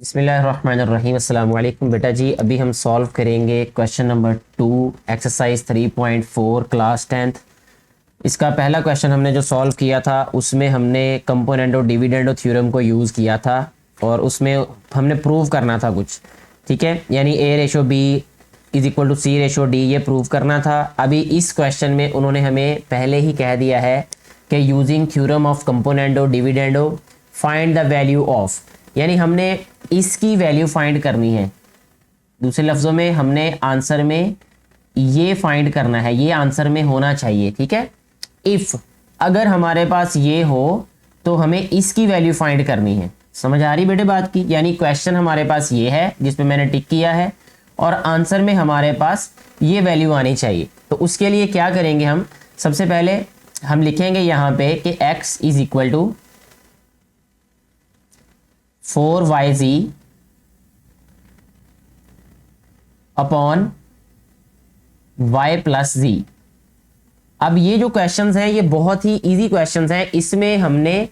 बिस्मिल्लाहिर्रहमानिर्रहीम। अस्सलाम वालेकुम बेटा जी। अभी हम सॉल्व करेंगे question number 2 exercise 3.4 class 10th। इसका पहला क्वेश्चन हमने जो सॉल्व किया था उसमें हमने कंपोनेंट और डिविडेंड थ्योरम को यूज़ किया था और उसमें हमने प्रूव करना था कुछ, ठीक है, यानी A ratio B is equal to C ratio D, ये प्रूव करना था। अभी इस क्वेश्चन में उन्होंने हमें पहले ही कह दिया है कि using theorem of componendo dividendo find the value of, यानी हमने इसकी वैल्यू फाइंड करनी है। दूसरे लफ्ज़ों में हमने आंसर में ये फाइंड करना है, ये आंसर में होना चाहिए, ठीक है। इफ़ अगर हमारे पास ये हो तो हमें इसकी वैल्यू फाइंड करनी है। समझ आ रही बेटे बात की? यानी क्वेश्चन हमारे पास ये है जिस पे मैंने टिक किया है और आंसर में हमारे पास ये वैल्यू आनी चाहिए। तो उसके लिए क्या करेंगे, हम सबसे पहले हम लिखेंगे यहाँ पे कि x is equal to 4yz upon y plus z। अब ये जो क्वेश्चंस हैं ये बहुत ही इजी क्वेश्चंस हैं। इसमें हमने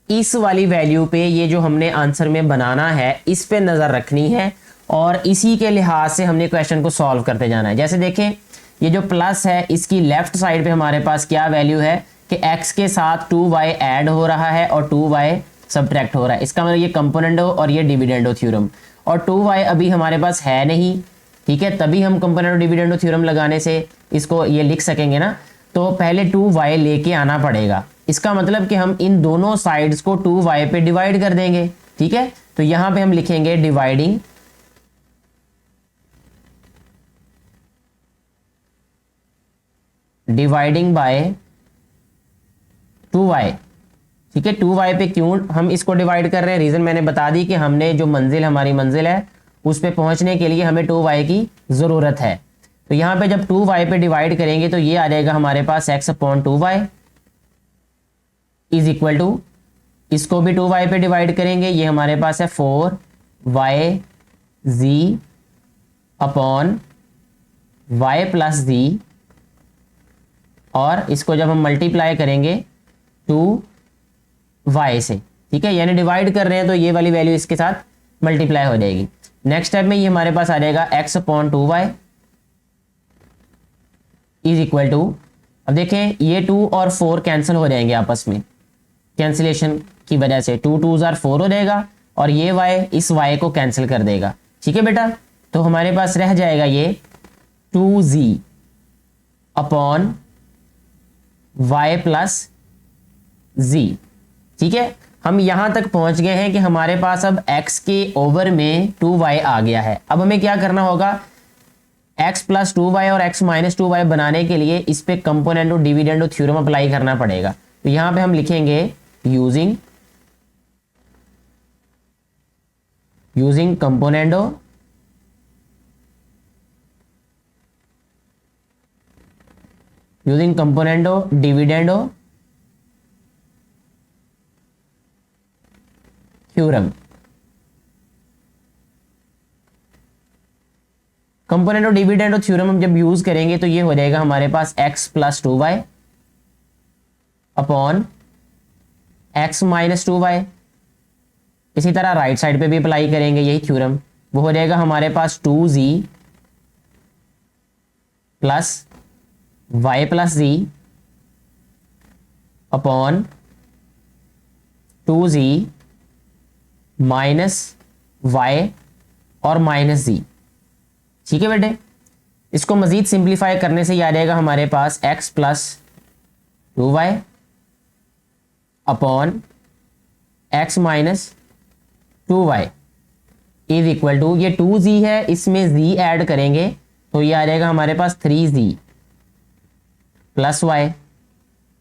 इस वाली वैल्यू पे, ये जो हमने आंसर में बनाना है, इस पे नज़र रखनी है और इसी के लिहाज से हमने क्वेश्चन को सॉल्व करते जाना है। जैसे देखें, ये जो प्लस है इसकी लेफ्ट साइड पे हमारे पास क्या वैल्यू है कि x के साथ 2y ऐड हो रहा है और 2y सब्ट्रैक्ट हो रहा है। इसका मतलब ये कंपोनेंडो और ये डिविडेंडो थ्योरम, और 2y अभी हमारे पास है नहीं, ठीक है, तभी हम कंपोनेंडो डिविडेंडो थ्योरम लगाने से इसको ये लिख सकेंगे ना। तो पहले 2y लेके आना पड़ेगा। इसका मतलब कि हम इन दोनों साइड्स को 2y पे डिवाइड कर देंगे, ठीक है। तो यहां पे हम लिखेंगे डिवाइडिंग बाय 2y, ठीक है। 2y पे क्यों हम इसको डिवाइड कर रहे हैं, रीजन मैंने बता दी कि हमने जो हमारी मंजिल है उस पे पहुंचने के लिए हमें 2y की जरूरत है। तो यहां पे जब 2y पे डिवाइड करेंगे तो ये आ जाएगा हमारे पास x upon 2y is equal to, इसको भी 2y पे डिवाइड करेंगे, ये हमारे पास है 4yz upon y plus z, और इसको जब हम मल्टीप्लाई करेंगे 2y से, ठीक है, यानी डिवाइड कर रहे हैं तो ये वाली वैल्यू इसके साथ मल्टीप्लाई हो जाएगी। नेक्स्ट स्टेप में ये हमारे पास आ जाएगा x upon 2y is equal to, अब देखें ये 2 और 4 कैंसिल हो जाएंगे आपस में, कैंसिलेशन की वजह से 2 2s are 4 हो जाएगा और ये y इस y को कैंसिल कर देगा, ठीक है बेटा। तो हमारे पास रह जाएगा ये 2z upon y plus z, ठीक है। हम यहां तक पहुंच गए हैं कि हमारे पास अब x के ओवर में 2y आ गया है। अब हमें क्या करना होगा, x प्लस 2y और x माइनस 2y बनाने के लिए इस पे कंपोनेंडो डिविडेंडो थ्योरम अप्लाई करना पड़ेगा। तो यहां पे हम लिखेंगे using componendo dividendo theorem. Component और डिविडेंड और थ्योरम हम जब यूज करेंगे तो ये हो जाएगा हमारे पास x plus 2y upon x minus 2y। इसी तरह राइट साइड पे भी अप्लाई करेंगे यही थ्योरम, वो हो जाएगा हमारे पास 2z plus y plus z upon 2z minus y और माइनस z, ठीक है बेटे। इसको मजीद सिंप्लीफाई करने से ये आ जाएगा हमारे पास x plus 2y upon x minus 2y is equal to, ये 2z है इसमें z ऐड करेंगे तो ये आ जाएगा हमारे पास 3z प्लस y।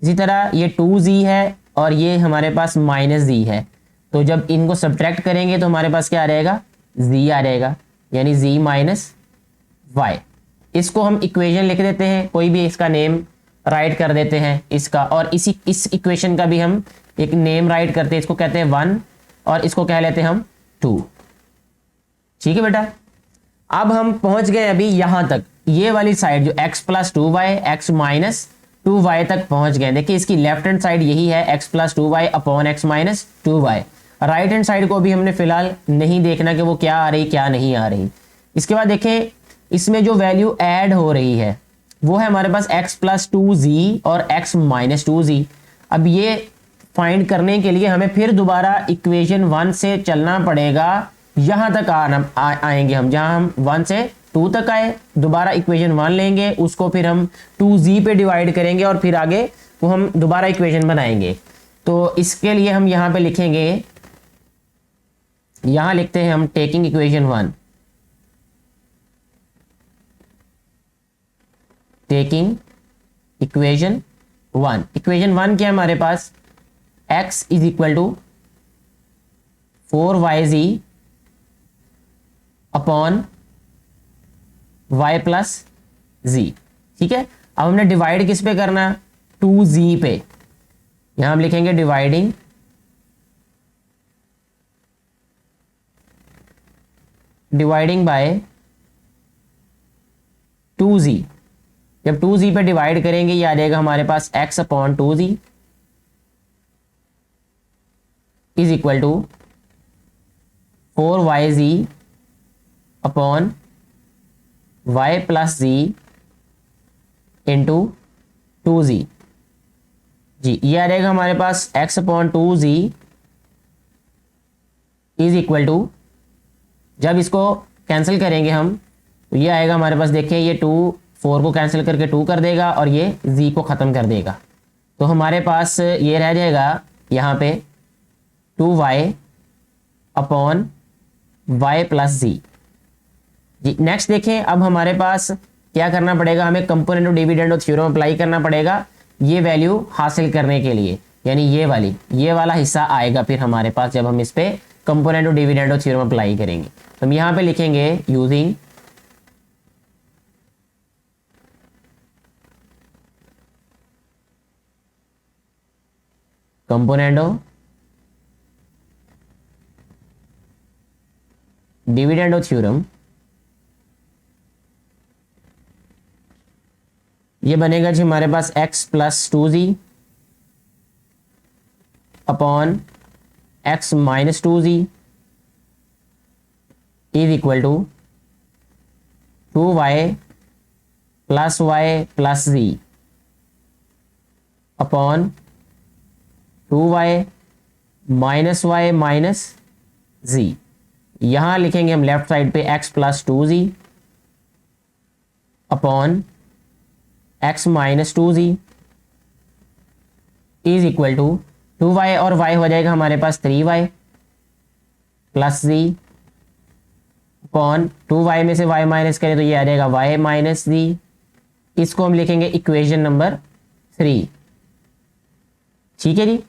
इसी तरह ये 2z है और ये हमारे पास माइनस z है, तो जब इनको सब्ट्रैक्ट करेंगे तो हमारे पास क्या आ जाएगा, z आ जाएगा, यानी z माइनस y। इसको हम इक्वेशन लिख देते हैं, कोई भी इसका नेम राइट कर देते हैं इसका, और इस इक्वेशन का भी हम एक नेम राइट करते हैं, इसको कहते हैं 1 और इसको कह लेते हैं हम 2, ठीक है बेटा। अब हम पहुंच गए अभी यहां तक, ये वाली साइड जो x plus 2y x minus 2y तक पहुंच गए। देखिए इसकी लेफ्ट हैंड साइड यही है x plus 2y upon x minus 2y। Right hand side को भी हमने फिलहाल नहीं देखना कि वो क्या आ रही क्या नहीं आ रही। इसके बाद देखें इसमें जो वैल्यू ऐड हो रही है वो है हमारे पास x प्लस 2z और x माइनस 2z। अब ये फाइंड करने के लिए हमें फिर दोबारा इक्वेशन 1 से चलना पड़ेगा, यहां तक आएंगे हम, जहां हम 1 से 2 तक आए, दोबारा इक्वेशन 1 लेंगे, उसको फिर हम 2z पे डिवाइड करेंगे और फिर आगे वो हम दोबारा इक्वेशन बनाएंगे। तो इसके लिए हम यहां पे लिखेंगे, यहां लिखते हैं हम taking equation 1, taking equation 1। Equation 1 क्या है हमारे पास, x is equal to 4yz upon y plus z। ठीक है, अब हमने डिवाइड किस पे करना, 2z पे। यहां हम लिखेंगे डिवाइडिंग बाय 2z। जब 2z पे डिवाइड करेंगे ये आ जाएगा हमारे पास x upon 2z is equal to 4yz upon y plus z into 2z। जी, ये आ जाएगा हमारे पास x upon 2z is equal to, जब इसको कैंसिल करेंगे हम तो ये आएगा हमारे पास, देखिए ये 2 4 को कैंसिल करके 2 कर देगा और ये z को ख़त्म कर देगा। तो हमारे पास ये रह जाएगा यहाँ पे 2y upon y plus z। जी, नेक्स्ट देखें, अब हमारे पास क्या करना पड़ेगा, हमें component of dividend of theorem apply करना पड़ेगा ये वैल्यू हासिल करने के लिए, यानी ये वाला हिस्सा आएगा फिर हमारे पास जब हम इस पे component of dividend of theorem apply करेंगे। तो हम यहाँ पे लिखेंगे using component of dividend of theorem, ये बनेगा जी हमारे पास x plus 2z upon x minus 2z is equal to 2y plus y plus z upon 2y minus y minus z। यहां लिखेंगे हम लेफ्ट साइड पे x plus 2z upon x minus 2z is equal to 2y और y हो जाएगा हमारे पास 3y plus z upon 2y में से y माइनस करें तो ये आ जाएगा y माइनस z। इसको हम लिखेंगे इक्वेशन नंबर 3। ठीक है जी,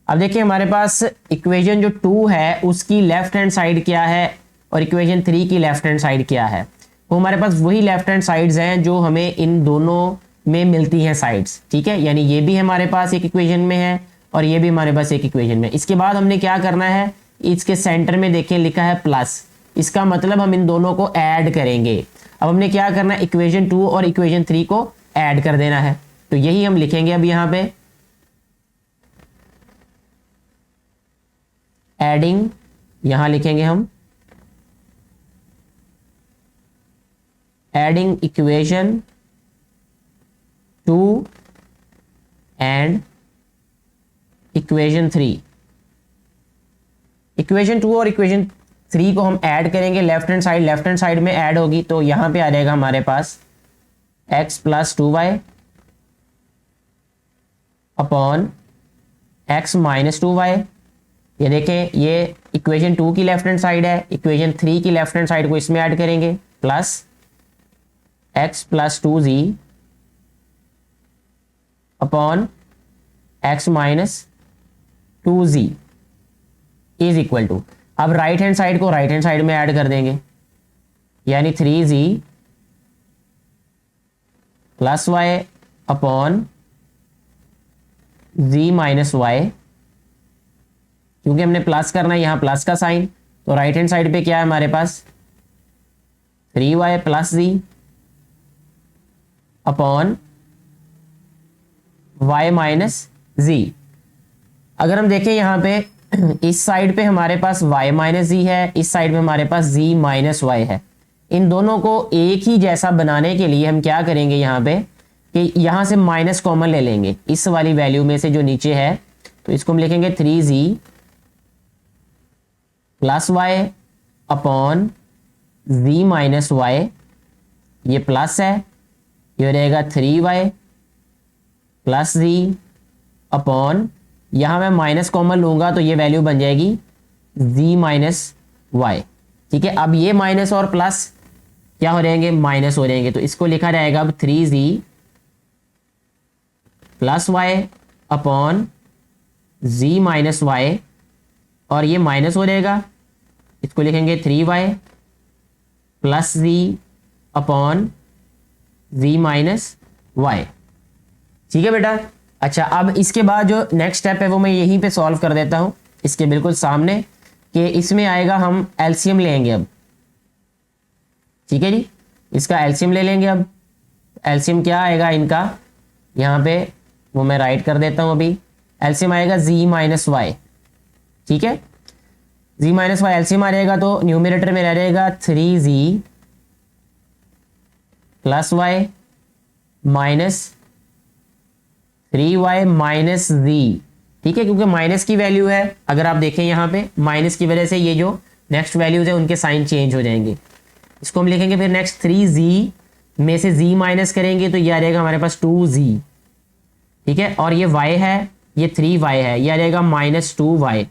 अब देखिए हमारे पास इक्वेशन जो 2 है उसकी लेफ्ट हैंड साइड क्या है और इक्वेशन 3 की लेफ्ट हैंड साइड क्या है। तो हमारे पास वही लेफ्ट हैंड साइड्स हैं जो हमें इन दोनों में मिलती हैं साइड्स। ठीक है, यानी ये भी हमारे पास एक इक्वेशन में है और ये भी हमारे पास एक इक्वेशन में। इसके बाद हमने क्या करना है, इसके सेंटर में देखिए लिखा है प्लस, इसका मतलब हम इन दोनों को ऐड करेंगे। अब हमने क्या करना है, इक्वेशन 2 और इक्वेशन 3 को ऐड कर देना है। तो यही हम लिखेंगे अब यहाँ पे एडिंग, यहां लिखेंगे हम adding equation 2 and equation 3। Equation 2 और इक्वेशन 3 को हम ऐड करेंगे, लेफ्ट हैंड साइड में ऐड होगी तो यहां पे आ जाएगा हमारे पास x plus 2y upon x minus 2y। ये देखें ये इक्वेशन 2 की लेफ्ट हैंड साइड है, इक्वेशन 3 की लेफ्ट हैंड साइड को इसमें ऐड करेंगे plus x plus 2z upon x minus 2z is equal to, अब राइट हैंड साइड को राइट हैंड साइड में ऐड कर देंगे, यानी 3z plus y upon z minus y। क्योंकि हमने प्लस करना है यहाँ प्लस का साइन, तो राइट हैंड साइड पे क्या है हमारे पास 3y plus z upon y minus z। अगर हम देखें यहाँ पे इस साइड पे हमारे पास y माइनस जी है, इस साइड पे हमारे पास z माइनस वाई है। इन दोनों को एक ही जैसा बनाने के लिए हम क्या करेंगे यहाँ पे कि यहाँ से माइनस कॉमन ले लेंगे इस वाली वैल्यू में से जो नीचे है, तो इसको हम लिखेंगे 3z plus y upon z minus y, ये प्लस है, ये रहेगा 3y प्लस z अपॉन, यहां मैं माइनस कॉमन लूंगा तो ये वैल्यू बन जाएगी z माइनस वाई। ठीक है, अब ये माइनस और प्लस क्या हो जाएंगे, माइनस हो जाएंगे, तो इसको लिखा जाएगा अब 3z plus y upon z minus y, और ये माइनस हो जाएगा, इसको लिखेंगे 3y plus z upon z minus y. ठीक है बेटा। अच्छा, अब इसके बाद जो नेक्स्ट स्टेप है वो मैं यहीं पे सॉल्व कर देता हूं, इसके बिल्कुल सामने, कि इसमें आएगा हम एलसीएम लेंगे अब। ठीक है जी, इसका एलसीएम ले लेंगे अब। एलसीएम क्या आएगा इनका, यहाँ पे वो मैं राइट कर देता हूं अभी। एलसीएम आएगा z माइनस वाई। ठीक है, z माइनस वाई एलसीएम आ जाएगा तो न्यूमरेटर में रह जाएगा 3z plus y minus 3y minus z। ठीक है, क्योंकि माइनस की वैल्यू है, अगर आप देखें यहाँ पे माइनस की वजह से ये जो नेक्स्ट वैल्यूज है उनके साइन चेंज हो जाएंगे। इसको हम लिखेंगे फिर नेक्स्ट 3z में से z माइनस करेंगे तो ये आ जाएगा हमारे पास 2z। ठीक है, और ये y है, ये 3y है, ये आ जाएगा minus 2y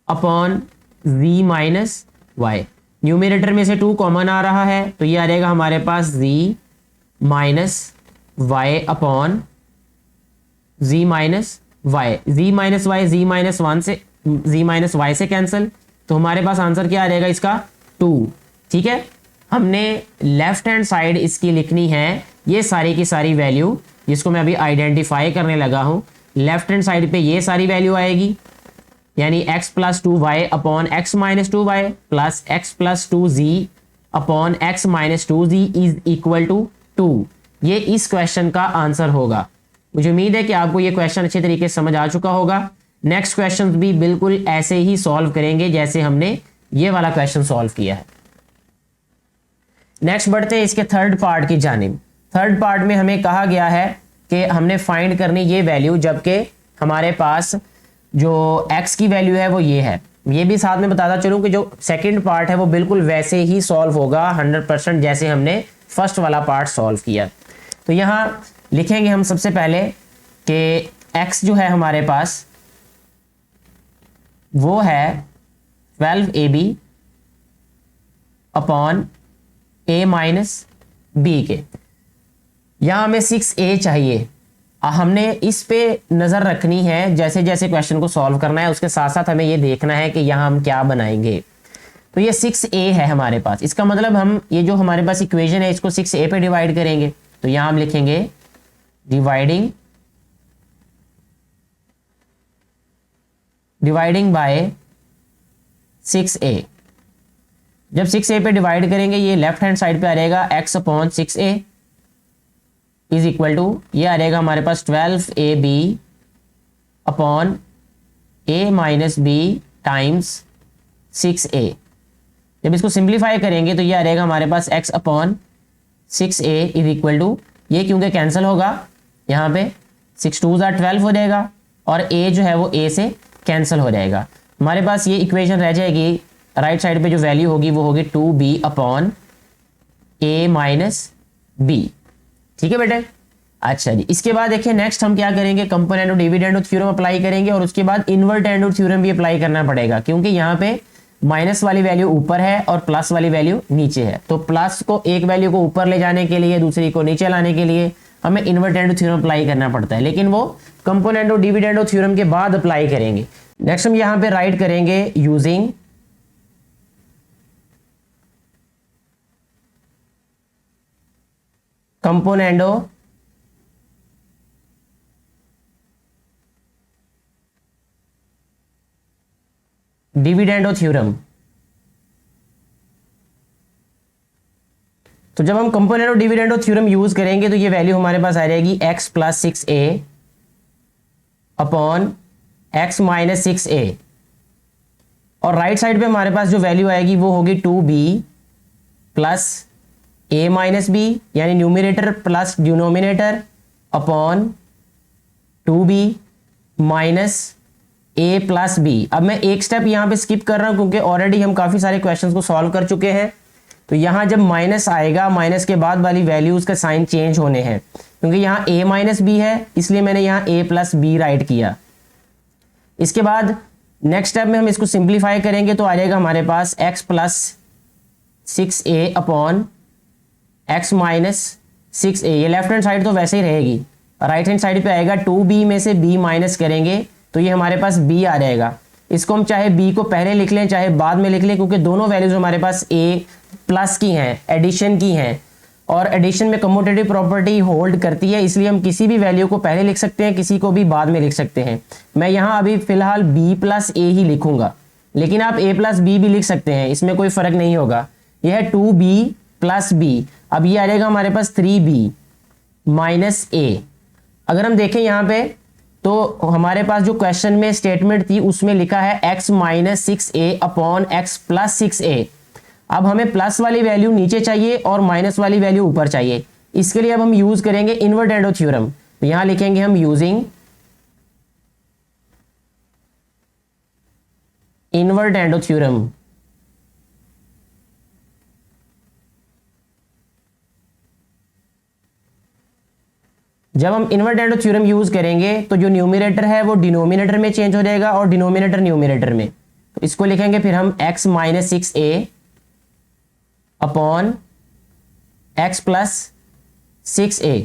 upon z minus y. Numerator में से 2 कॉमन आ रहा है तो ये आ जाएगा हमारे पास z minus y upon z minus y. z minus y z minus 1 से z माइनस वाई से कैंसिल, तो हमारे पास आंसर क्या आ जाएगा इसका 2। ठीक है, हमने लेफ्ट हैंड साइड इसकी लिखनी है ये सारी की सारी वैल्यू, जिसको मैं अभी आइडेंटिफाई करने लगा हूं। लेफ्ट हैंड साइड पे ये सारी वैल्यू आएगी, यानी x plus 2y upon x minus 2y plus x plus 2z upon x minus 2z is equal to 2। ये इस क्वेश्चन का आंसर होगा। मुझे उम्मीद है कि आपको ये क्वेश्चन अच्छे तरीके से समझ आ चुका होगा। नेक्स्ट क्वेश्चन भी बिल्कुल ऐसे ही सॉल्व करेंगे जैसे हमने ये वाला क्वेश्चन सॉल्व किया है। नेक्स्ट बढ़ते हैं इसके थर्ड पार्ट की जानिब। थर्ड पार्ट में हमें कहा गया है कि हमने फाइंड करनी ये वैल्यू, जबकि हमारे पास जो x की वैल्यू है वो ये है। ये भी साथ में बताता चलूं कि जो सेकंड पार्ट है वो बिल्कुल वैसे ही सॉल्व होगा 100% जैसे हमने फर्स्ट वाला पार्ट सॉल्व किया। तो यहाँ लिखेंगे हम सबसे पहले कि x जो है हमारे पास वो है 12ab upon a minus B के। यहाँ हमें 6a चाहिए। हमने इस पे नज़र रखनी है, जैसे जैसे क्वेश्चन को सॉल्व करना है उसके साथ साथ हमें ये देखना है कि यहाँ हम क्या बनाएंगे। तो ये 6a है हमारे पास, इसका मतलब हम ये जो हमारे पास इक्वेशन है इसको 6a पे डिवाइड करेंगे। तो यहाँ हम लिखेंगे डिवाइडिंग बाय 6a। जब 6a पे डिवाइड करेंगे ये लेफ्ट हैंड साइड पे आ जाएगा x upon 6a is equal to, ये आ जाएगा हमारे पास 12ab upon a minus b times 6a। जब इसको सिंप्लीफाई करेंगे तो ये आ जाएगा हमारे पास x upon 6a is equal to, ये क्योंकि कैंसिल होगा यहाँ पे 6 2 12 हो जाएगा और a जो है वो a से कैंसिल हो जाएगा। हमारे पास ये इक्वेशन रह जाएगी, राइट साइड पे जो वैल्यू होगी वो होगी 2b upon a minus B. ठीक है बेटे। अच्छा जी, इसके बाद देखिए नेक्स्ट हम क्या करेंगे, कंपोनेंट और डिविडेंड थ्योरम अप्लाई करेंगे और उसके बाद इन्वर्टेंड थ्योरम भी अप्लाई करना पड़ेगा, क्योंकि यहाँ पे माइनस वाली वैल्यू ऊपर है और प्लस वाली वैल्यू नीचे है। तो प्लस को एक वैल्यू को ऊपर ले जाने के लिए दूसरी को नीचे लाने के लिए हमें इन्वर्टेंड थ्योरम अप्लाई करना पड़ता है, लेकिन वो कंपोनेंट और डिविडेंड थ्योरम के बाद अप्लाई करेंगे। नेक्स्ट हम यहाँ पे राइट करेंगे यूजिंग कंपोनेंडो डिविडेंडो थ्योरम। तो जब हम कंपोनेंट और डिविडेंडो थ्योरम यूज करेंगे तो ये वैल्यू हमारे पास आ जाएगी x plus 6a upon x minus 6a, और राइट साइड पे हमारे पास जो वैल्यू आएगी वो होगी 2b plus a minus B, यानी numerator plus denominator upon 2b minus a plus b। अब मैं एक स्टेप यहाँ पे स्किप कर रहा हूँ क्योंकि ऑलरेडी हम काफ़ी सारे क्वेश्चंस को सॉल्व कर चुके हैं। तो यहाँ जब माइनस आएगा, माइनस के बाद वाली वैल्यूज का साइन चेंज होने हैं, क्योंकि यहाँ a माइनस बी है इसलिए मैंने यहाँ a प्लस बी राइट किया। इसके बाद नेक्स्ट स्टेप में हम इसको सिंप्लीफाई करेंगे तो आ जाएगा हमारे पास x plus 6a upon x minus 6a। ये लेफ्ट हैंड साइड तो वैसे ही रहेगी, राइट हैंड साइड पे आएगा 2b में से b माइनस करेंगे तो ये हमारे पास b आ जाएगा। इसको हम चाहे b को पहले लिख लें चाहे बाद में लिख लें, क्योंकि दोनों वैल्यूज हमारे पास a प्लस की हैं, एडिशन की हैं, और एडिशन में कम्यूटेटिव प्रॉपर्टी होल्ड करती है, इसलिए हम किसी भी वैल्यू को पहले लिख सकते हैं, किसी को भी बाद में लिख सकते हैं। मैं यहाँ अभी फिलहाल b प्लस a ही लिखूंगा, लेकिन आप a प्लस b भी लिख सकते हैं, इसमें कोई फर्क नहीं होगा। यह है 2b प्लस b। अब ये आ जाएगा हमारे पास 3b माइनस a। अगर हम देखें यहाँ पे तो हमारे पास जो क्वेश्चन में स्टेटमेंट थी उसमें लिखा है x minus 6a upon x plus 6a। अब हमें प्लस वाली वैल्यू नीचे चाहिए और माइनस वाली वैल्यू ऊपर चाहिए। इसके लिए अब हम यूज करेंगे इनवर्टेंडो थ्योरम। तो यहां लिखेंगे हम यूजिंग इनवर्टेंडो थ्योरम। जब हम इनवर्टेंडो थ्योरम यूज करेंगे तो जो न्यूमिनेटर है वो डिनोमिनेटर में चेंज हो जाएगा और डिनोमिनेटर न्यूमिनेटर में। तो इसको लिखेंगे फिर हम x minus 6a upon x plus 6a,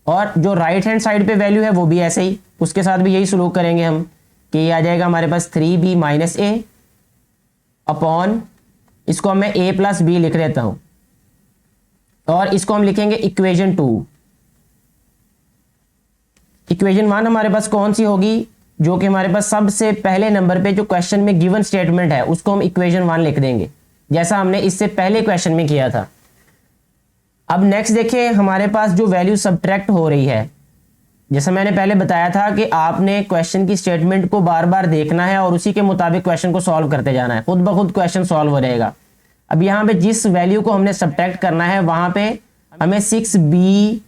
और जो राइट हैंड साइड पे वैल्यू है वो भी ऐसे ही, उसके साथ भी यही सलूक करेंगे हम कि ये आ जाएगा हमारे पास 3b माइनस a अपॉन, इसको मैं a प्लस b लिख लेता हूं, और इसको हम लिखेंगे इक्वेशन 2। इक्वेशन 1 हमारे पास कौन सी होगी, जो कि हमारे पास सबसे पहले नंबर पे जो क्वेश्चन में गिवन स्टेटमेंट है उसको हम इक्वेशन 1 लिख देंगे, जैसा हमने इससे पहले क्वेश्चन में किया था। अब नेक्स्ट देखिए हमारे पास जो वैल्यू सब्ट्रैक्ट हो रही है, जैसा मैंने पहले बताया था कि आपने क्वेश्चन की स्टेटमेंट को बार बार देखना है और उसी के मुताबिक क्वेश्चन को सॉल्व करते जाना है, खुद ब खुद क्वेश्चन सॉल्व हो जाएगा। अब यहाँ पे जिस वैल्यू को हमने सब्ट्रैक्ट करना है वहां पे हमें 6b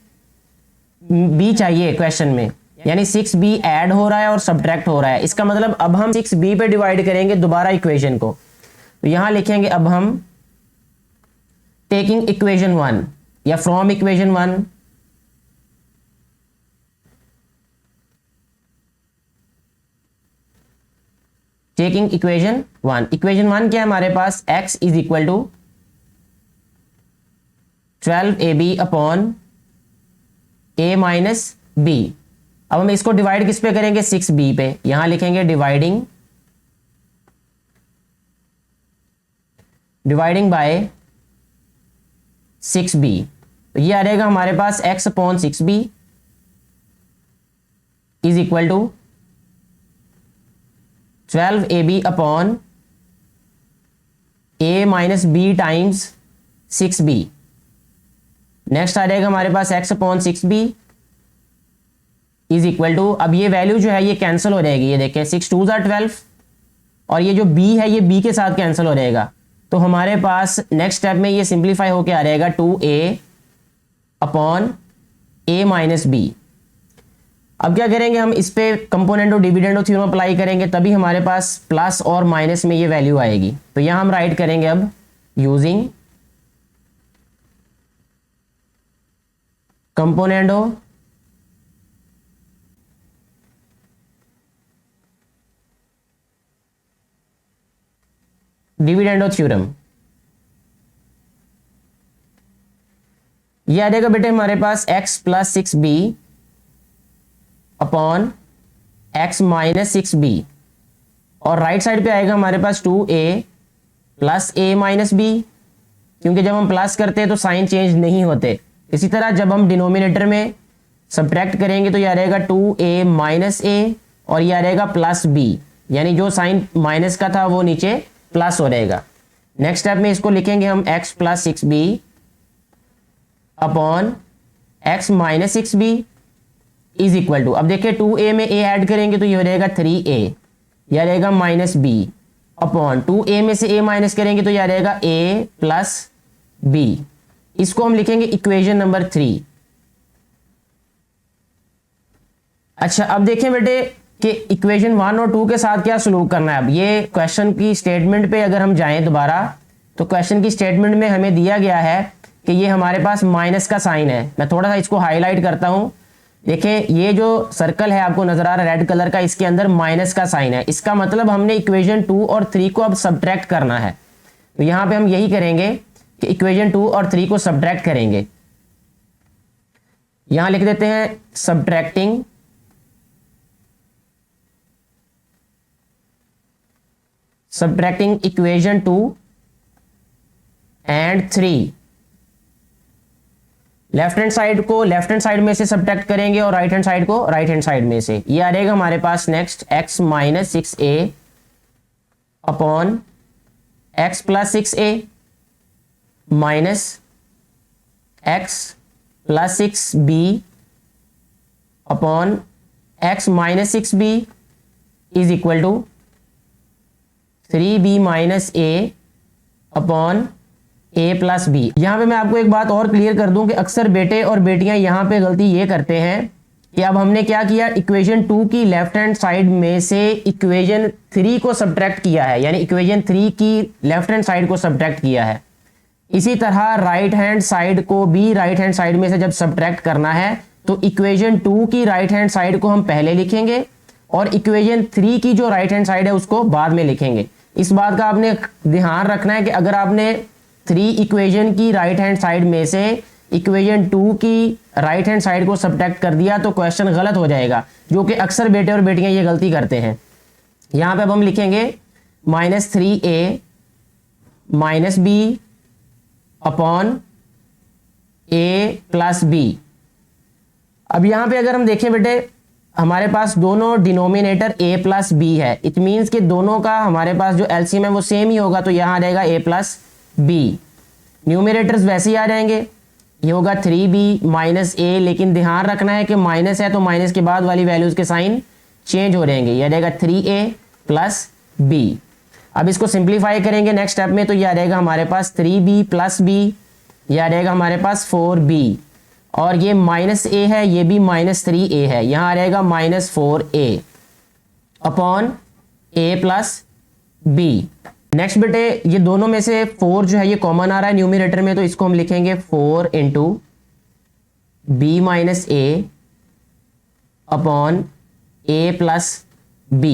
चाहिए क्वेश्चन में, यानी 6b ऐड हो रहा है और सब्ट्रैक्ट हो रहा है। इसका मतलब अब हम 6b पे डिवाइड करेंगे दोबारा इक्वेशन को। तो यहां लिखेंगे अब हम टेकिंग इक्वेशन 1 या from equation 1, taking equation 1। Equation 1 क्या है हमारे पास, x is equal to 12ab upon a minus b। अब हम इसको डिवाइड किस पे करेंगे, 6b पे। यहां लिखेंगे डिवाइडिंग बाय 6b। तो ये आ जाएगा हमारे पास x upon 6b is equal to 12ab upon a minus b times 6b। Next आ जाएगा हमारे पास x upon 6b is equal to, अब ये वैल्यू जो है ये कैंसिल हो जाएगी, ये देखें 6 2 are 12, और ये जो b है ये b के साथ कैंसिल हो जाएगा। तो हमारे पास नेक्स्ट स्टेप में ये सिंप्लीफाई होके आ जाएगा 2a upon a minus b। अब क्या करेंगे हम इस पे कंपोनेंट और डिविडेंड थ्योरम अप्लाई करेंगे, तभी हमारे पास प्लस और माइनस में ये वैल्यू आएगी। तो यहां हम राइट करेंगे अब यूजिंग कंपोनेंडो डिविडेंडो थ्योरम। ये आ जाएगा बेटे हमारे पास x plus 6b upon x minus 6b, और राइट साइड पे आएगा हमारे पास 2a plus a minus b, क्योंकि जब हम प्लस करते हैं तो साइन चेंज नहीं होते। इसी तरह जब हम डिनोमिनेटर में सब्ट्रैक्ट करेंगे तो ये आ रहेगा 2a माइनस a, और ये आ रहेगा प्लस b, यानी जो साइन माइनस का था वो नीचे प्लस हो रहेगा। नेक्स्ट स्टेप में इसको लिखेंगे हम x plus 6b upon x minus 6b is equal to, अब देखिए 2a में a ऐड करेंगे तो ये हो जाएगा 3a, यह रहेगा माइनस b अपॉन 2a में से a माइनस करेंगे तो यह रहेगा a प्लस b। इसको हम लिखेंगे इक्वेशन नंबर 3। अच्छा अब देखें बेटे कि इक्वेशन 1 और 2 के साथ क्या सलूक करना है। अब ये क्वेश्चन की स्टेटमेंट पे अगर हम जाएं दोबारा, तो क्वेश्चन की स्टेटमेंट में हमें दिया गया है कि ये हमारे पास माइनस का साइन है। मैं थोड़ा सा इसको हाईलाइट करता हूं। देखें ये जो सर्कल है आपको नजर आ रहा है रेड कलर का, इसके अंदर माइनस का साइन है। इसका मतलब हमने इक्वेशन 2 और 3 को अब सब्ट्रैक्ट करना है। तो यहां पे हम यही करेंगे कि इक्वेशन 2 और 3 को सब्ट्रैक्ट करेंगे। यहां लिख देते हैं subtracting equation 2 and 3। Left hand side को लेफ्ट हैंड साइड में से सब्ट्रैक्ट करेंगे और राइट हैंड साइड को राइट हैंड साइड में से। ये आ जाएगा हमारे पास next x minus 6a upon x plus 6a minus x plus 6b upon x minus 6b is equal to 3b minus a upon a plus B. यहां पे मैं आपको एक बात और क्लियर कर दूं कि अक्सर बेटे और बेटियां यहां पे गलती ये करते हैं कि अब हमने क्या किया, इक्वेशन 2 की लेफ्ट हैंड साइड में से इक्वेशन 3 को सब्ट्रैक्ट किया है, यानी इक्वेशन 3 की लेफ्ट हैंड साइड को सब्ट्रैक्ट किया है। इसी तरह राइट हैंड साइड को भी राइट हैंड साइड में से जब सब्ट्रैक्ट करना है तो इक्वेशन 2 की राइट हैंड साइड को हम पहले लिखेंगे और इक्वेशन 3 की जो राइट हैंड साइड है उसको बाद में लिखेंगे। इस बात का आपने ध्यान रखना है कि अगर आपने 3 इक्वेशन की राइट हैंड साइड में से इक्वेशन 2 की राइट हैंड साइड को सब्ट्रैक्ट कर दिया तो क्वेश्चन गलत हो जाएगा, जो कि अक्सर बेटे और बेटियां ये गलती करते हैं। यहां पे अब हम लिखेंगे minus 3a minus b upon a plus b। अब यहां पे अगर हम देखें बेटे हमारे पास दोनों डिनोमिनेटर a प्लस b है। इट मीन्स कि दोनों का हमारे पास जो एलसीएम है वो सेम ही होगा, तो यहां आ जाएगा a प्लस b। न्यूमिनेटर्स वैसे ही आ जाएंगे, ये होगा 3b माइनस a, लेकिन ध्यान रखना है कि माइनस है तो माइनस के बाद वाली वैल्यूज के साइन चेंज हो जाएंगे। यह आ जाएगा 3a प्लस b। अब इसको सिंप्लीफाई करेंगे नेक्स्ट स्टेप में तो यह आ जाएगा हमारे पास 3b प्लस b, यह आ जाएगा हमारे पास 4b, और ये माइनस a है, ये भी माइनस 3a है, यहां आ जाएगा minus 4a upon a plus b। Next बेटे ये दोनों में से 4 जो है ये कॉमन आ रहा है न्यूमिनेटर में, तो इसको हम लिखेंगे 4 into b minus a upon a plus b।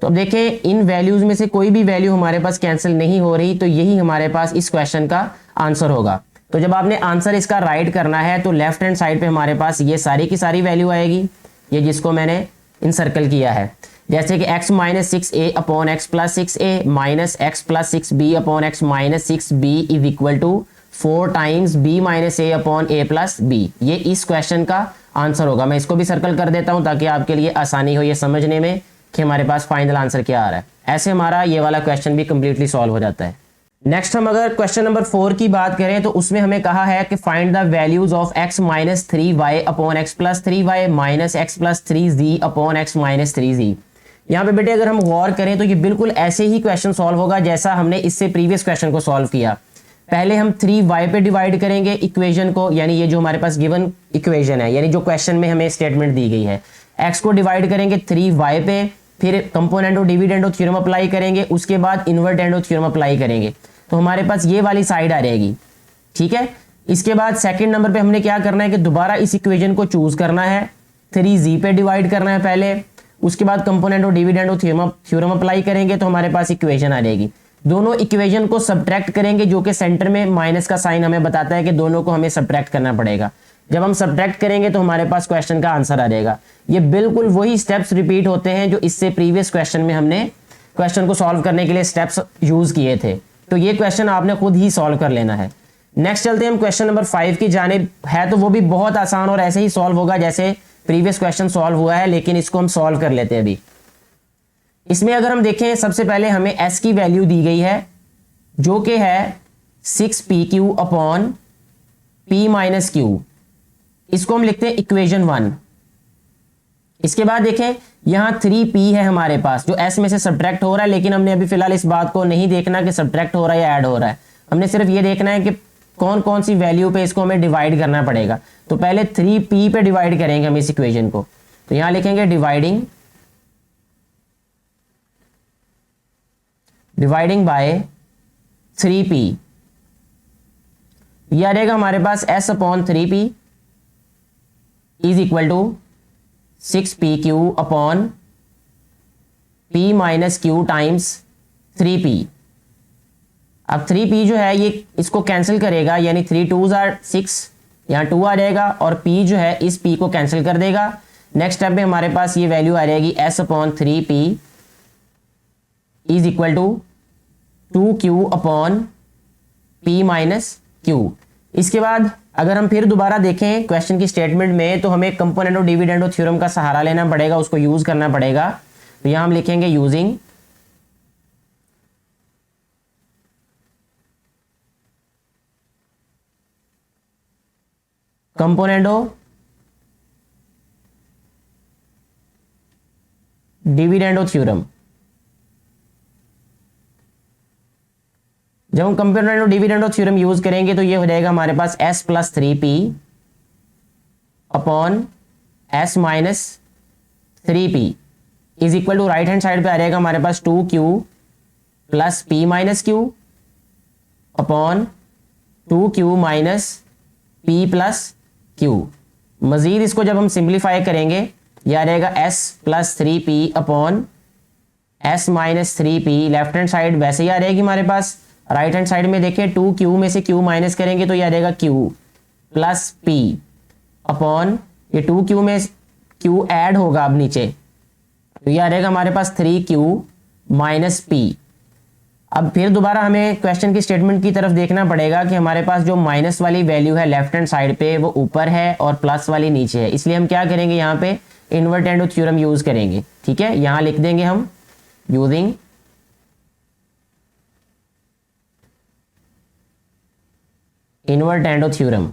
तो अब देखें इन वैल्यूज में से कोई भी वैल्यू हमारे पास कैंसिल नहीं हो रही, तो यही हमारे पास इस क्वेश्चन का आंसर होगा। तो जब आपने आंसर इसका राइट करना है तो लेफ्ट हैंड साइड पे हमारे पास ये सारी की सारी वैल्यू आएगी, ये जिसको मैंने इनसर्कल किया है, जैसे कि x minus 6a upon x plus 6a minus x plus 6b upon x minus 6b is equal to 4 times b minus a upon a plus b। ये इस क्वेश्चन का आंसर होगा। मैं इसको भी सर्कल कर देता हूं ताकि आपके लिए आसानी हो ये समझने में कि हमारे पास फाइनल आंसर क्या आ रहा है। ऐसे हमारा ये वाला क्वेश्चन भी कंप्लीटली सॉल्व हो जाता है। नेक्स्ट हम अगर क्वेश्चन नंबर 4 की बात करें तो उसमें हमें कहा है कि find the values of x minus 3y upon x plus 3y minus x plus 3z upon x minus 3z। यहाँ पे बेटे अगर हम गौर करें तो ये बिल्कुल ऐसे ही क्वेश्चन सॉल्व होगा जैसा हमने इससे प्रीवियस क्वेश्चन को सॉल्व किया। पहले हम 3y पे डिवाइड करेंगे इक्वेशन को, यानी ये जो हमारे पास गिवन इक्वेशन है, यानी जो क्वेश्चन में हमें स्टेटमेंट दी गई है, x को डिवाइड करेंगे 3y पे, फिर कंपोनेंट और डिविडेंड थ्योरम अप्लाई करेंगे, उसके बाद इन्वर्ट एंड थ्योरम अप्लाई करेंगे, तो हमारे पास ये वाली साइड आ जाएगी। ठीक है, इसके बाद सेकंड नंबर पे हमने क्या करना है कि दोबारा इस इक्वेशन को चूज करना है, 3z पे डिवाइड करना है पहले, उसके बाद कंपोनेंट और डिविडेंड और थ्योरम अप्लाई करेंगे तो हमारे पास इक्वेशन आ जाएगी। दोनों इक्वेशन को सब्ट्रैक्ट करेंगे, जो कि सेंटर में माइनस का साइन हमें बताता है कि दोनों को हमें सब्ट्रैक्ट करना पड़ेगा। जब हम सब्ट्रैक्ट करेंगे तो हमारे पास क्वेश्चन का आंसर आ जाएगा। ये बिल्कुल वही स्टेप्स रिपीट होते हैं जो इससे प्रीवियस क्वेश्चन में हमने क्वेश्चन को सॉल्व करने के लिए स्टेप्स यूज किए थे। तो ये क्वेश्चन आपने खुद ही सॉल्व कर लेना है। नेक्स्ट चलते हैं हम क्वेश्चन नंबर 5 की जानिब। है तो वो भी बहुत आसान और ऐसे ही सॉल्व होगा जैसे प्रीवियस क्वेश्चन सॉल्व हुआ है, लेकिन इसको हम सॉल्व कर लेते हैं अभी। इसमें अगर हम देखें सबसे पहले हमें s की वैल्यू दी गई है जो कि है 6pq upon p minus Q. इसको हम लिखते हैं इक्वेशन 1। इसके बाद देखें यहां 3p है हमारे पास जो s में से सब्ट्रैक्ट हो रहा है, लेकिन हमने अभी फिलहाल इस बात को नहीं देखना कि सब्ट्रैक्ट हो रहा है या ऐड हो रहा है, हमने सिर्फ ये देखना है कि कौन कौन सी वैल्यू पे इसको हमें डिवाइड करना पड़ेगा। तो पहले 3p पे डिवाइड करेंगे हम इस इक्वेशन को। तो यहां लिखेंगे डिवाइडिंग बाय 3p। यह आ जाएगा हमारे पास s upon 3p is equal to 6pq upon p minus q times 3p। अब 3p जो है ये इसको कैंसिल करेगा, यानी 3 2s आर 6, यहाँ 2 आ जाएगा और p जो है इस p को कैंसिल कर देगा। नेक्स्ट स्टेप में हमारे पास ये वैल्यू आ जाएगी s upon 3p is equal to 2q upon p minus q। इसके बाद अगर हम फिर दोबारा देखें क्वेश्चन की स्टेटमेंट में, तो हमें कंपोनेंट और डिविडेंड थ्योरम का सहारा लेना पड़ेगा, उसको यूज करना पड़ेगा। तो यहां हम लिखेंगे using component of dividend theorem. जब हम कंपोनेंट और डिविडेंड थ्योरम यूज करेंगे तो ये हो जाएगा हमारे पास s plus 3p upon s minus 3p is equal to right hand side पे आ जाएगा हमारे पास 2q plus p minus q upon 2q minus p plus q। मजीद इसको जब हम सिंप्लीफाई करेंगे यह आ जाएगा s plus 3p upon s minus 3p। Left hand side वैसे ही आ जाएगी हमारे पास। राइट हैंड साइड में देखिए 2q में से q माइनस करेंगे तो ये आ जाएगा q प्लस p अपॉन ये 2q में q ऐड होगा अब नीचे, तो ये आ जाएगा हमारे पास 3q माइनस p। अब फिर दोबारा हमें क्वेश्चन की स्टेटमेंट की तरफ देखना पड़ेगा कि हमारे पास जो माइनस वाली वैल्यू है लेफ्ट हैंड साइड पे वो ऊपर है और प्लस वाली नीचे है, इसलिए हम क्या करेंगे यहाँ पे इन्वर्टेंडो थ्योरम यूज करेंगे। ठीक है, यहाँ लिख देंगे हम यूजिंग इन्वर्टेंडो थ्योरम।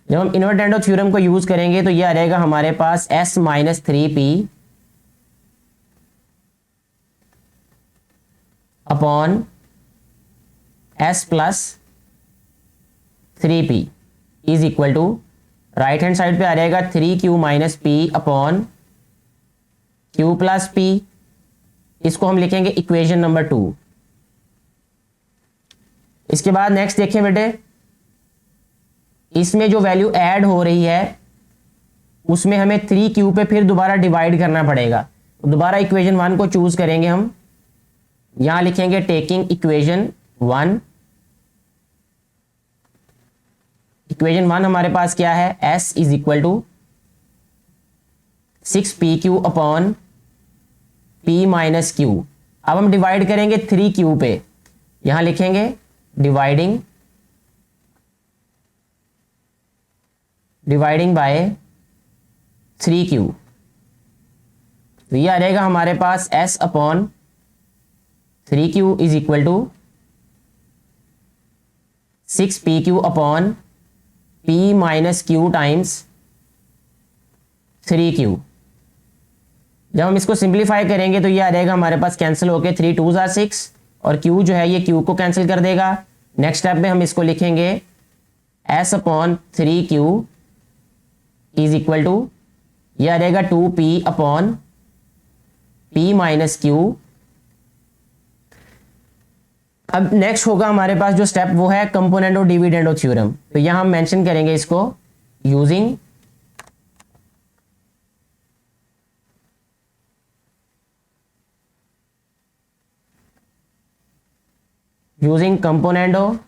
जब हम इन्वर्टेंडो थ्योरम को यूज करेंगे तो ये आ जाएगा हमारे पास s minus 3p upon s plus 3p is equal to right hand side पे आ जाएगा 3q minus p upon q plus p। इसको हम लिखेंगे इक्वेशन नंबर 2। इसके बाद नेक्स्ट देखिए बेटे, इसमें जो वैल्यू ऐड हो रही है उसमें हमें 3q पे फिर दोबारा डिवाइड करना पड़ेगा। तो दोबारा इक्वेशन 1 को चूज करेंगे हम। यहां लिखेंगे टेकिंग इक्वेशन 1। इक्वेशन 1 हमारे पास क्या है, s is equal to 6pq upon p minus q। अब हम डिवाइड करेंगे 3q पे। यहां लिखेंगे डिवाइडिंग बाय 3q। तो ये आ जाएगा हमारे पास s upon 3q is equal to 6pq upon p minus q times 3q। जब हम इसको सिंप्लीफाई करेंगे तो ये आ जाएगा हमारे पास कैंसिल होके 3 2s आर 6 और q जो है ये q को कैंसिल कर देगा। नेक्स्ट स्टेप में हम इसको लिखेंगे s upon 3q is equal to ये आ जाएगा 2p upon p minus q। अब नेक्स्ट होगा हमारे पास जो स्टेप वो है कंपोनेंट और डिविडेंड थ्योरम। तो यहां हम मेंशन करेंगे इसको using component of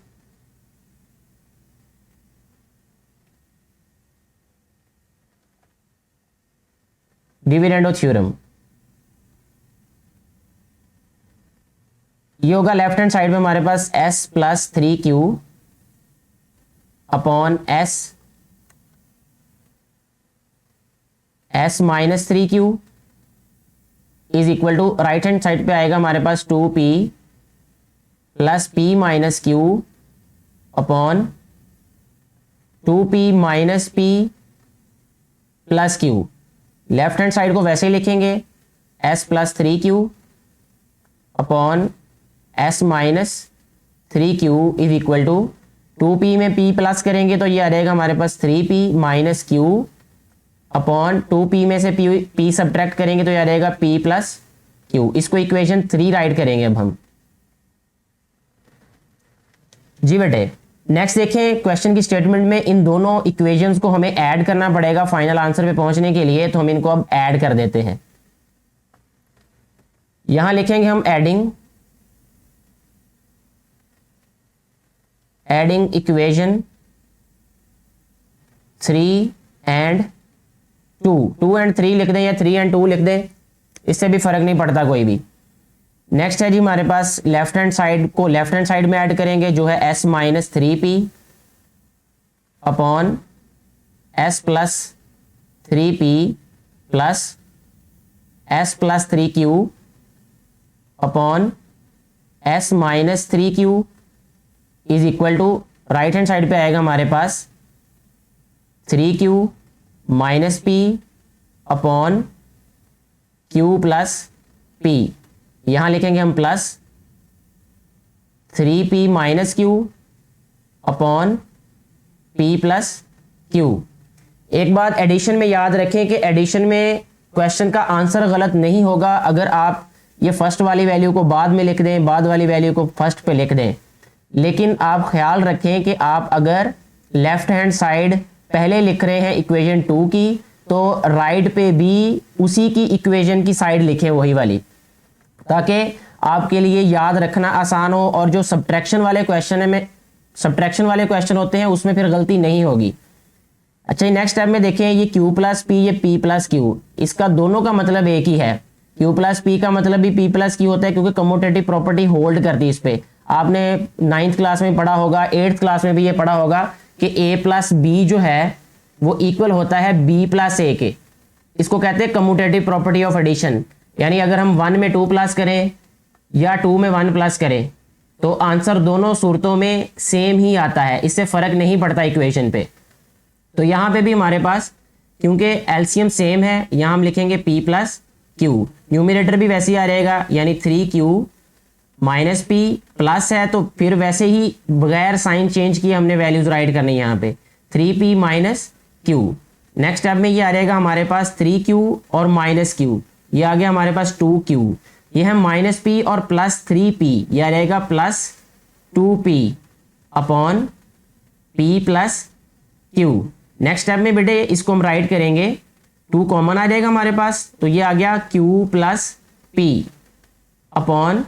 dividend theorem. ये होगा लेफ्ट हैंड साइड में हमारे पास s plus 3q upon s minus 3q is equal to right hand side पे आएगा हमारे पास 2p plus p minus q upon 2p minus p plus q. Left hand side को वैसे ही लिखेंगे s plus 3q upon s minus 3q is equal to 2p में p plus करेंगे तो ये आ जाएगा हमारे पास 3p minus q upon 2p में से p सब्ट्रैक्ट करेंगे तो ये आ जाएगा p प्लस q। इसको इक्वेशन 3 राइट करेंगे अब हम। जी बेटे नेक्स्ट देखें क्वेश्चन की स्टेटमेंट में इन दोनों इक्वेशंस को हमें ऐड करना पड़ेगा फाइनल आंसर पे पहुंचने के लिए, तो हम इनको अब ऐड कर देते हैं। यहां लिखेंगे हम एडिंग इक्वेशन 3 एंड 2 एंड 3 लिख दें या 3 एंड 2 लिख दें, इससे भी फर्क नहीं पड़ता कोई भी। नेक्स्ट है जी हमारे पास लेफ्ट हैंड साइड में ऐड करेंगे जो है s minus 3p upon s plus 3p plus s plus 3q upon s minus 3q is equal to right hand side पे आएगा हमारे पास 3q minus p upon q plus p। यहां लिखेंगे हम plus 3p minus q upon p plus q। एक बात addition में याद रखें कि एडिशन में क्वेश्चन का आंसर गलत नहीं होगा अगर आप ये फर्स्ट वाली वैल्यू को बाद में लिख दें, बाद वाली वैल्यू को फर्स्ट पे लिख दें। लेकिन आप ख्याल रखें कि आप अगर लेफ्ट हैंड साइड पहले लिख रहे हैं इक्वेशन 2 की तो राइट पे भी उसी की इक्वेशन की साइड लिखें वही वाली, ताकि आपके लिए याद रखना आसान हो और जो सब्ट्रैक्शन वाले क्वेश्चन होते हैं उसमें फिर गलती नहीं होगी। अच्छा नेक्स्ट स्टेप में देखें ये q प्लस पी, ये p प्लस क्यू, इसका दोनों का मतलब एक ही है। q प्लस पी का मतलब भी p प्लस क्यू होता है क्योंकि कम्यूटेटिव प्रॉपर्टी होल्ड करती है इस पे। आपने 9th क्लास में पढ़ा होगा, 8th क्लास में भी ये पढ़ा होगा कि a प्लस बी जो है वो इक्वल होता है b प्लस ए के। इसको कहते हैं कम्यूटेटिव प्रॉपर्टी ऑफ एडिशन। यानी अगर हम 1 में 2 प्लस करें या 2 में 1 प्लस करें तो आंसर दोनों सूरतों में सेम ही आता है, इससे फर्क नहीं पड़ता इक्वेशन पे। तो यहाँ पे भी हमारे पास क्योंकि एलसीएम सेम है यहाँ हम लिखेंगे p प्लस क्यू, न्यूमिनेटर भी वैसे ही आ जाएगा यानी 3q माइनस पी प्लस है तो फिर वैसे ही बगैर साइन चेंज किए हमने वैल्यूज राइट करनी है यहाँ पे 3p minus Q. Next step में ये आ जाएगा हमारे पास 3q और माइनस q, ये आ गया हमारे पास 2q, ये है माइनस पी और प्लस 3p, ये आ जाएगा plus 2p upon p plus q। Next step में बेटे इसको हम राइट करेंगे, 2 कॉमन आ जाएगा हमारे पास तो ये आ गया q plus p upon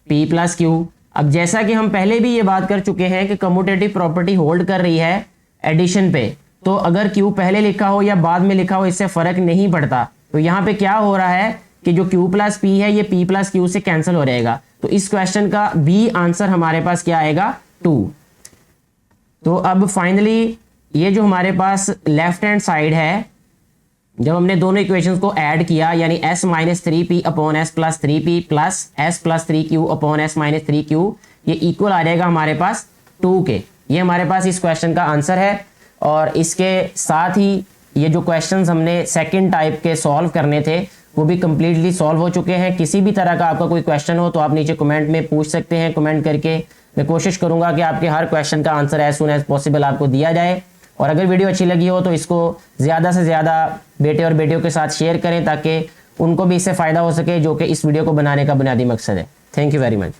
p plus q। अब जैसा कि हम पहले भी ये बात कर चुके हैं कि कम्यूटेटिव प्रॉपर्टी होल्ड कर रही है एडिशन पे, तो अगर q पहले लिखा हो या बाद में लिखा हो इससे फर्क नहीं पड़ता। तो यहाँ पे क्या हो रहा है कि जो q प्लस पी है ये p प्लस क्यू से कैंसिल हो जाएगा, तो इस क्वेश्चन का बी आंसर हमारे पास क्या आएगा 2। तो अब फाइनली ये जो हमारे पास लेफ्ट हैंड साइड है, जब हमने दोनों इक्वेशंस को ऐड किया यानी s minus 3p upon s plus 3p plus s plus 3q upon s minus 3q, ये इक्वल आ जाएगा हमारे पास 2 के। ये हमारे पास इस क्वेश्चन का आंसर है। और इसके साथ ही ये जो क्वेश्चंस हमने सेकंड टाइप के सॉल्व करने थे वो भी कंप्लीटली सॉल्व हो चुके हैं। किसी भी तरह का आपका कोई क्वेश्चन हो तो आप नीचे कमेंट में पूछ सकते हैं। कमेंट करके मैं कोशिश करूंगा कि आपके हर क्वेश्चन का answer as soon as possible आपको दिया जाए। और अगर वीडियो अच्छी लगी हो तो इसको ज़्यादा से ज़्यादा बेटे और बेटियों के साथ शेयर करें ताकि उनको भी इससे फ़ायदा हो सके, जो कि इस वीडियो को बनाने का बुनियादी मकसद है। Thank you very much.